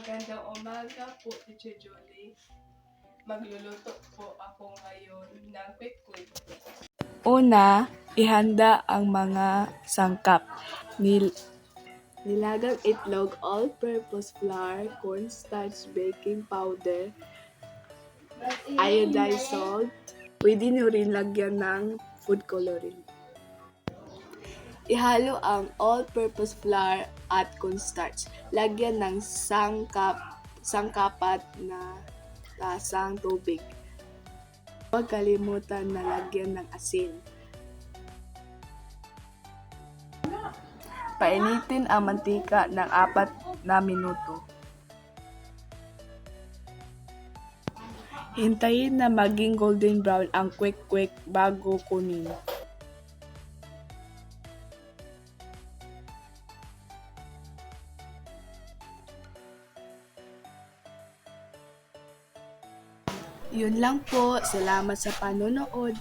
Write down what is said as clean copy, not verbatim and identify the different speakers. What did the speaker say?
Speaker 1: Magandang umaga po, Teacher Julie. Magluluto po ako ngayon ng quick-quick. Una, ihanda ang mga sangkap. Nilagang itlog, all-purpose flour, cornstarch, baking powder, iodized salt. Pwede nyo rin lagyan ng food coloring. Ihalo ang all-purpose flour at cornstarch. Lagyan ng sangkapat na lasang tubig. Huwag kalimutan na lagyan ng asin. Painitin ang mantika ng 4 na minuto. Hintayin na maging golden brown ang quick-quick bago kunin. Yun lang po. Salamat sa panonood.